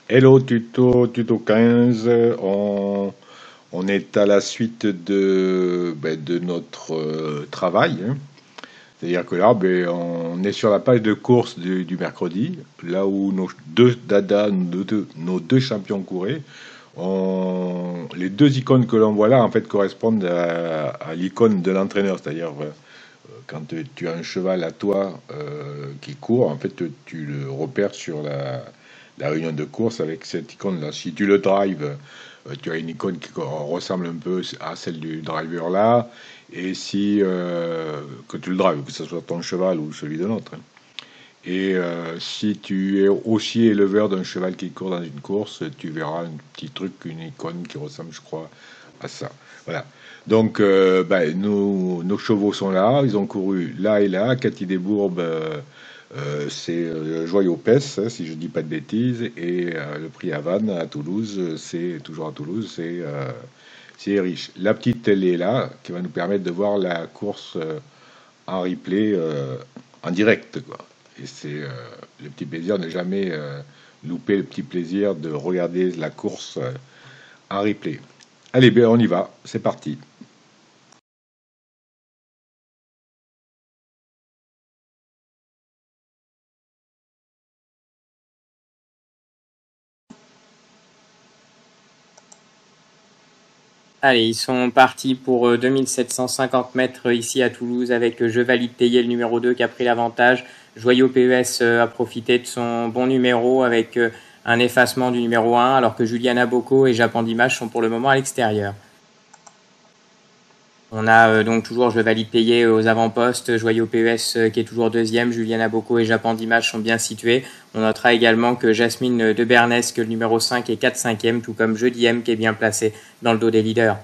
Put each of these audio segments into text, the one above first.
Hello, tuto 15. On est à la suite de notre travail, hein. C'est-à-dire que là, on est sur la page de course du mercredi, là où nos deux dadas, nos deux champions couraient. Les deux icônes que l'on voit là, en fait, correspondent à l'icône de l'entraîneur. C'est-à-dire, quand tu as un cheval à toi qui court, en fait, tu le repères sur la réunion de course avec cette icône-là. Si tu le drives, tu as une icône qui ressemble un peu à celle du driver là. Et si que tu le drives, que ce soit ton cheval ou celui de l'autre, hein. Et si tu es aussi éleveur d'un cheval qui court dans une course, tu verras un petit truc, une icône qui ressemble, je crois, à ça. Voilà. Donc, nos chevaux sont là, ils ont couru là et là. Cathy Desbourbes, c'est Joyau Pes, hein, si je dis pas de bêtises, et le prix Havane à Toulouse, c'est toujours à Toulouse, c'est riche. La petite télé est là, qui va nous permettre de voir la course en replay, en direct, quoi. Et c'est le petit plaisir de ne jamais louper le petit plaisir de regarder la course en replay. Allez, ben on y va, c'est parti. Allez, ils sont partis pour 2750 mètres ici à Toulouse avec Je Valide Théier, le numéro 2, qui a pris l'avantage. Joyau PES a profité de son bon numéro avec un effacement du numéro 1, alors que Juliana Bocco et Japan Dimash sont pour le moment à l'extérieur. On a donc toujours Je Valide Théier aux avant-postes, Joyau PES qui est toujours deuxième, Juliana Bocco et Japan Dimash sont bien situés. On notera également que Jasmine de Bernesque, le numéro 5, est 4-5e, tout comme Jeudi M qui est bien placé dans le dos des leaders.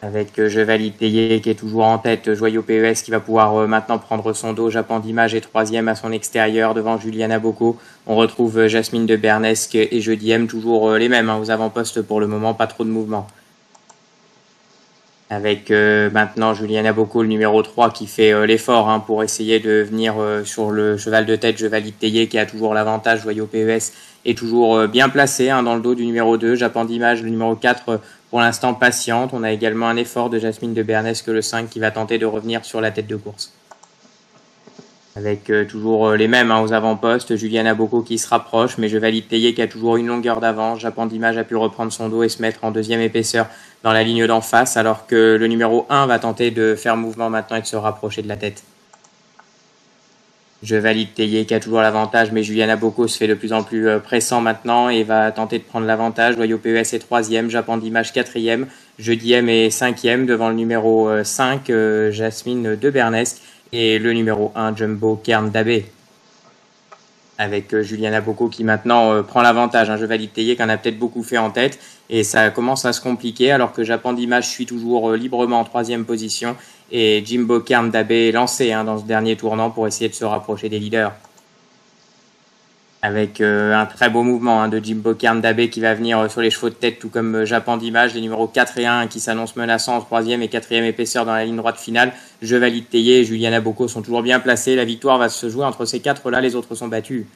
Avec Je Valide Théier qui est toujours en tête, Joyau PES qui va pouvoir maintenant prendre son dos, Japan Dimage est troisième à son extérieur devant Juliana Bocco. On retrouve Jasmine de Bernesque et Jeudi M, toujours les mêmes aux avant-postes pour le moment, pas trop de mouvement. Avec maintenant Juliana Bocco, le numéro 3, qui fait l'effort pour essayer de venir sur le cheval de tête, Je Valide Théier, qui a toujours l'avantage. Joyau PES est toujours bien placé dans le dos du numéro 2. Japan Dimage, le numéro 4, pour l'instant patiente. On a également un effort de Jasmine de Bernesque, le 5, qui va tenter de revenir sur la tête de course. Avec toujours les mêmes aux avant-postes, Juliana Bocco qui se rapproche, mais Je Valide Théier qui a toujours une longueur d'avance. Japan Dimage a pu reprendre son dos et se mettre en deuxième épaisseur dans la ligne d'en face, alors que le numéro 1 va tenter de faire mouvement maintenant et de se rapprocher de la tête. Je Valide Théier qui a toujours l'avantage, mais Juliana Bocco se fait de plus en plus pressant maintenant et va tenter de prendre l'avantage. Joyau PES est troisième, Japan Dimage quatrième, Jeudi M est cinquième devant le numéro 5, Jasmine de Bernesque, et le numéro 1, Jumbo Kern Dabé. Avec Juliana Bocco qui maintenant prend l'avantage. Je Valide Théier qui en a peut-être beaucoup fait en tête, et ça commence à se compliquer, alors que Japan Dimage suit toujours librement en troisième position, et Jumbo Kern Dabé est lancé dans ce dernier tournant pour essayer de se rapprocher des leaders. Avec un très beau mouvement de Jimbo Kern Dabé qui va venir sur les chevaux de tête, tout comme Japan Dimage, les numéros 4 et 1 qui s'annoncent menaçants en troisième et quatrième épaisseur dans la ligne droite finale. Je Valide Théier et Juliana Bocco sont toujours bien placés. La victoire va se jouer entre ces quatre-là, les autres sont battus.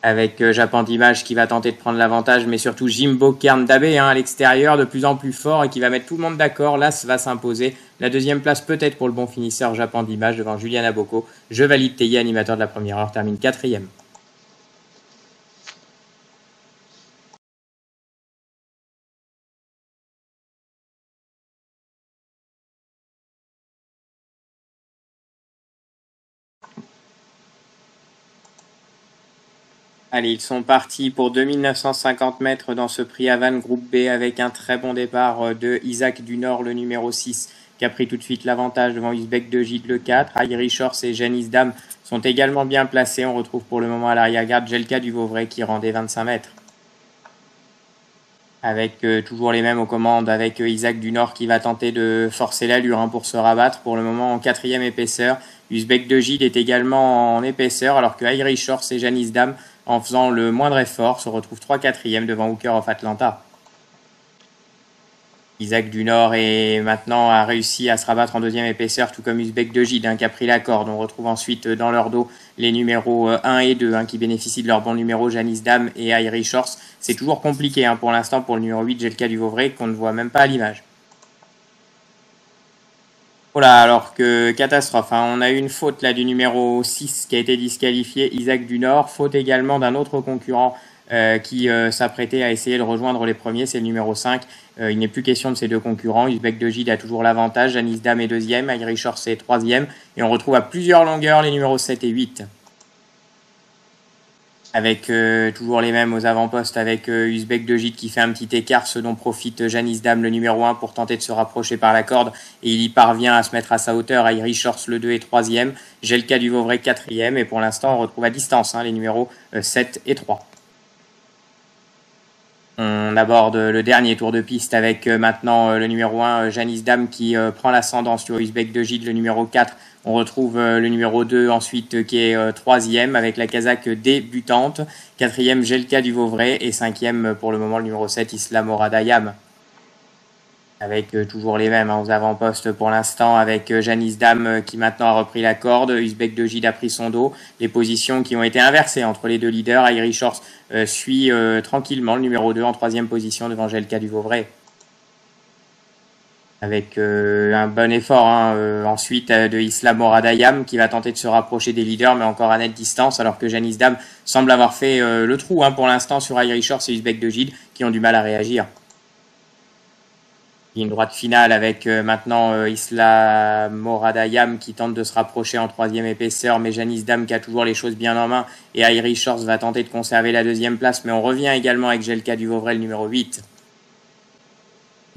Avec Japan Dimage qui va tenter de prendre l'avantage, mais surtout Jimbo Kern Dabé à l'extérieur, de plus en plus fort et qui va mettre tout le monde d'accord. L'As va s'imposer. La deuxième place peut-être pour le bon finisseur Japan Dimage devant Juliana Bocco. Je Valide Théier, animateur de la première heure, termine quatrième. Allez, ils sont partis pour 2950 mètres dans ce prix Havane groupe B avec un très bon départ de Isaac du Nord, le numéro 6, qui a pris tout de suite l'avantage devant Uzbek de Gide, le 4. Aïri Shors et Janice Dam sont également bien placés. On retrouve pour le moment à l'arrière-garde Jelka du Vauvray qui rendait 25 mètres. Avec toujours les mêmes aux commandes, avec Isaac du Nord qui va tenter de forcer l'allure pour se rabattre pour le moment en quatrième épaisseur. Uzbek de Gide est également en épaisseur, alors que Aïri Shors et Janice Dam, en faisant le moindre effort, se retrouvent 3/4e devant Hooker of Atlanta. Isaac du Nord et maintenant a réussi à se rabattre en deuxième épaisseur, tout comme Uzbek de Gide qui a pris la corde. On retrouve ensuite dans leur dos les numéros 1 et 2 qui bénéficient de leur bon numéro, Janice Dam et Irish Horse. C'est toujours compliqué pour l'instant pour le numéro 8, Jelka du Vauvray, qu'on ne voit même pas à l'image. Voilà, alors que catastrophe, on a eu une faute là du numéro 6 qui a été disqualifié, Isaac du Nord, faute également d'un autre concurrent qui s'apprêtait à essayer de rejoindre les premiers, c'est le numéro 5. Il n'est plus question de ces deux concurrents. Uzbek de Gide a toujours l'avantage, Janice Dam est deuxième, Irish Horse est troisième, et on retrouve à plusieurs longueurs les numéros 7 et 8. Avec toujours les mêmes aux avant-postes, avec Uzbek de Gide qui fait un petit écart, ce dont profite Janice Dam, le numéro 1, pour tenter de se rapprocher par la corde, et il y parvient à se mettre à sa hauteur. Irish Horse, le 2 et 3e, Jelka du Vauvray 4e, et pour l'instant on retrouve à distance les numéros 7 et 3. On aborde le dernier tour de piste avec maintenant le numéro 1, Janice Dam, qui prend l'ascendant sur Uzbek de Gide, le numéro 4. On retrouve le numéro 2 ensuite qui est 3e avec la casaque débutante. 4e, Jelka du Vauvray et 5e pour le moment le numéro 7, Islam Oradayam. Avec toujours les mêmes aux avant-postes pour l'instant, avec Janice Dam qui maintenant a repris la corde, Uzbek de Gide a pris son dos, les positions qui ont été inversées entre les deux leaders. Irish Horse suit tranquillement le numéro 2 en 3e position devant Jelka du Vauvray. Avec un bon effort ensuite de Islam Oradayam qui va tenter de se rapprocher des leaders, mais encore à nette distance, alors que Janice Dam semble avoir fait le trou pour l'instant sur Irish Horse et Uzbek de Gide qui ont du mal à réagir. Ligne droite finale avec maintenant Islam Oradayam qui tente de se rapprocher en 3e épaisseur, mais Janice Dam qui a toujours les choses bien en main, et Irish Horse va tenter de conserver la 2e place, mais on revient également avec Jelka du Vauvray, le numéro 8.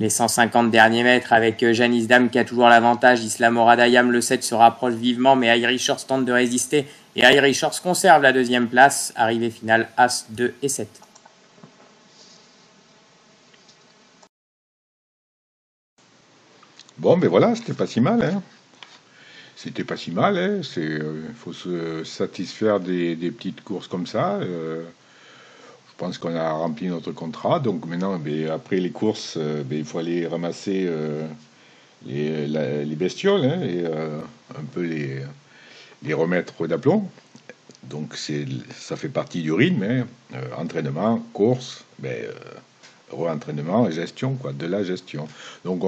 Les 150 derniers mètres avec Janice Dam qui a toujours l'avantage, Islam Oradayam le 7 se rapproche vivement, mais Irish Horse tente de résister, et Irish Horse conserve la 2e place, arrivée finale As, 2 et 7. Bon, ben voilà, c'était pas si mal. C'était pas si mal. Faut se satisfaire des petites courses comme ça. Je pense qu'on a rempli notre contrat. Donc maintenant, après les courses, il faut aller ramasser les bestioles et un peu les remettre d'aplomb. Donc ça fait partie du rythme. Entraînement, course, re-entraînement et gestion, de la gestion. Donc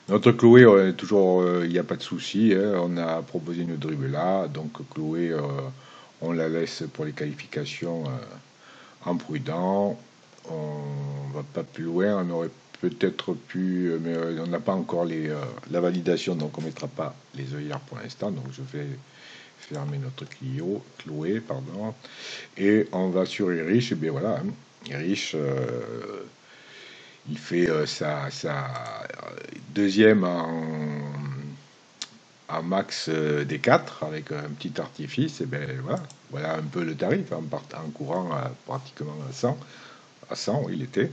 notre Chloé, toujours, il n'y a pas de souci. On a proposé une dribble là. Donc Chloé, on la laisse pour les qualifications en prudent. On va pas plus loin. On aurait peut-être pu, mais on n'a pas encore la validation, donc on ne mettra pas les œillères pour l'instant. Donc je vais fermer notre Chloé, pardon. Et on va sur Irish. Et bien voilà, Irish, il fait sa 2e en max des 4 avec un petit artifice. Et voilà un peu le tarif en courant pratiquement à 100. À 100, il était.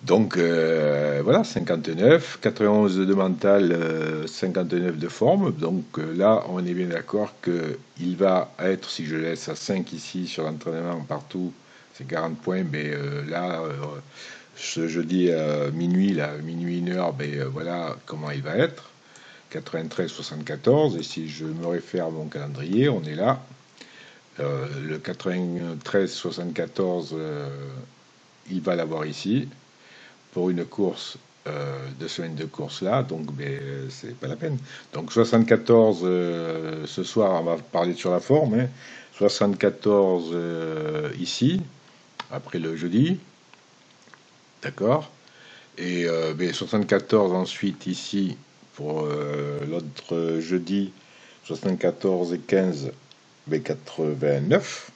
Donc voilà, 59, 91 de mental, 59 de forme. Donc là, on est bien d'accord qu'il va être, si je laisse à 5 ici sur l'entraînement partout, c'est 40 points. Mais là, ce jeudi à minuit, 1h, voilà comment il va être. 93, 74. Et si je me réfère à mon calendrier, on est là. Le 93, 74, il va l'avoir ici. Pour une course, 2 semaines de course là, donc c'est pas la peine. Donc 74, ce soir, on va parler sur la forme. 74 ici, après le jeudi. D'accord. Et 74 ensuite ici pour l'autre jeudi, 74 et 15, 89.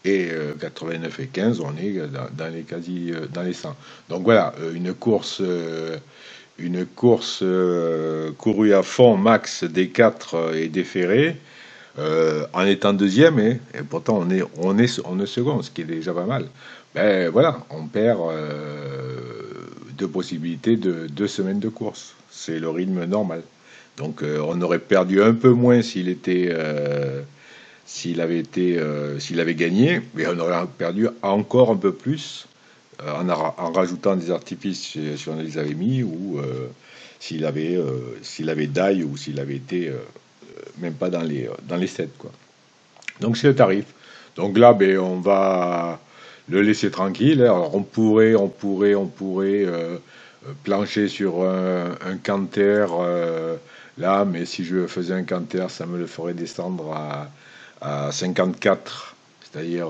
Et 89 et 15, on est dans les quasi dans les 100. Donc voilà, une course courue à fond, max des 4 et déférée, en étant deuxième, et pourtant on est second, ce qui est déjà pas mal. Voilà, on perd 2 possibilités de 2 semaines de course. C'est le rythme normal. Donc on aurait perdu un peu moins s'il avait gagné, mais on aurait perdu encore un peu plus en rajoutant des artifices si on les avait mis, ou s'il avait die, ou s'il avait été même pas dans les sets, quoi. Donc c'est le tarif. Donc là, ben, on va le laisser tranquille. Alors on pourrait plancher sur un canter là, mais si je faisais un canter, ça me le ferait descendre à 54. C'est-à-dire,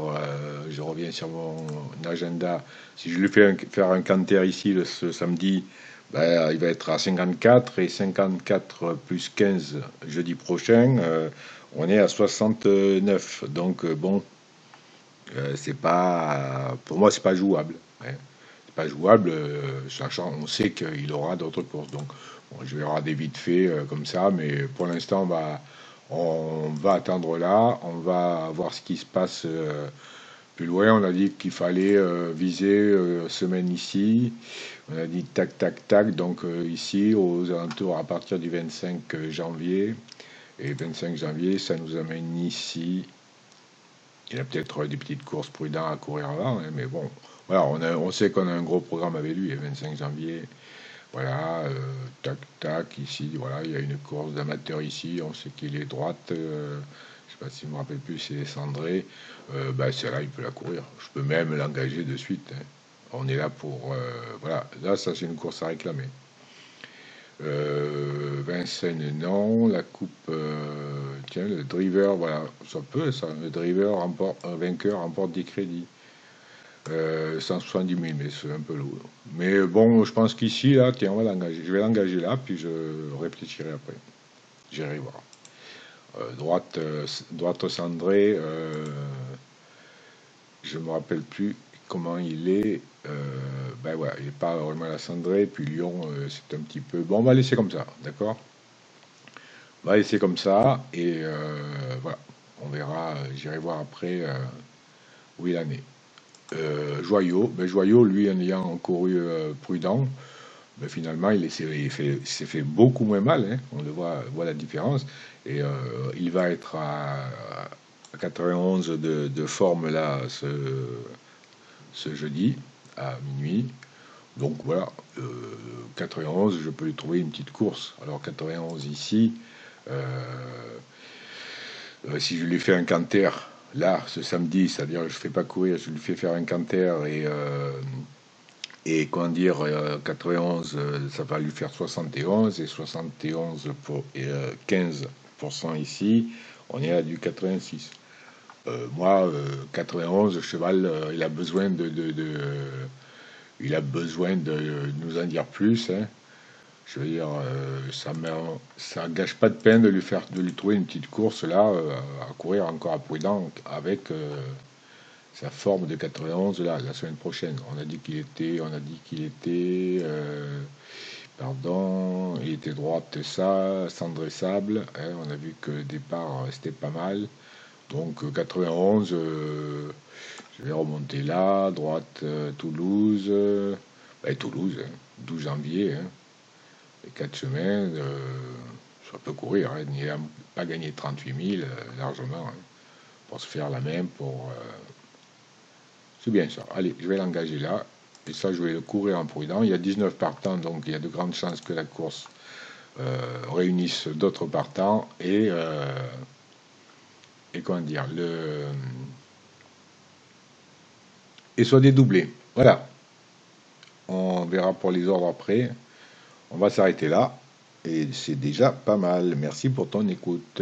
je reviens sur mon agenda. Si je lui fais faire un canter ici ce samedi, ben, il va être à 54, et 54 plus 15 jeudi prochain, on est à 69. Donc bon, c'est pas, pour moi, c'est pas jouable, hein. C'est pas jouable, sachant, on sait qu'il aura d'autres courses. Donc bon, je verrai des vite fait comme ça, mais pour l'instant, on va attendre là, on va voir ce qui se passe plus loin. On a dit qu'il fallait viser semaine ici. On a dit tac, tac, tac. Donc ici, aux alentours, à partir du 25 janvier. Et 25 janvier, ça nous amène ici. Il y a peut-être des petites courses prudentes à courir avant, hein, mais bon, voilà, on sait qu'on a un gros programme avec lui, le 25 janvier. Voilà, tac, tac, ici, voilà, il y a une course d'amateur ici, on sait qu'il est droite, je sais pas si je me rappelle plus, c'est Cendré, bah, celle-là, il peut la courir. Je peux même l'engager de suite, hein. On est là pour, voilà, là, ça, c'est une course à réclamer. Vincennes, non. La coupe, tiens, le driver, voilà, ça peut, ça. Le driver vainqueur remporte des crédits. 170 000, mais c'est un peu lourd. Mais bon, je pense qu'ici, là, tiens, on va l'engager. Je vais l'engager là, puis je réfléchirai après. J'irai voir. Droite cendrée, je me rappelle plus comment il est. Ben voilà, il n'est pas vraiment la cendrée. Puis Lyon, c'est un petit peu. Bon, on va laisser comme ça, d'accord? On va laisser comme ça, et voilà. On verra, j'irai voir après où il en est. Joyau, ben Joyau, lui, en ayant couru prudent, ben finalement, s'est fait beaucoup moins mal, hein. On le voit la différence. Et il va être à 91 de forme là ce jeudi à minuit. Donc voilà, 91, je peux lui trouver une petite course. Alors 91 ici, si je lui fais un canter là ce samedi, c'est-à-dire je ne fais pas courir, je lui fais faire un canter, et comment dire, 91, ça va lui faire 71, et 71 pour 15% ici, on est à du 86. Moi, 91, cheval, il a besoin il a besoin de nous en dire plus, hein. Je veux dire, ça gâche pas de peine de lui trouver une petite course là, à courir encore à prudent avec sa forme de 91 là, la semaine prochaine. Pardon, il était droite ça, cendre et sable, hein. On a vu que le départ c'était pas mal. Donc 91, je vais remonter là, droite Toulouse, Toulouse, hein, 12 janvier, hein, les 4 semaines, ça peut courir, hein, il n'a pas gagné 38 000 largement, hein, pour se faire la même, c'est bien ça. Allez, je vais l'engager là, et ça je vais le courir en prudent. Il y a 19 partants, donc il y a de grandes chances que la course réunisse d'autres partants, et comment dire, et soit dédoublé. Voilà. On verra pour les ordres après. On va s'arrêter là. Et c'est déjà pas mal. Merci pour ton écoute.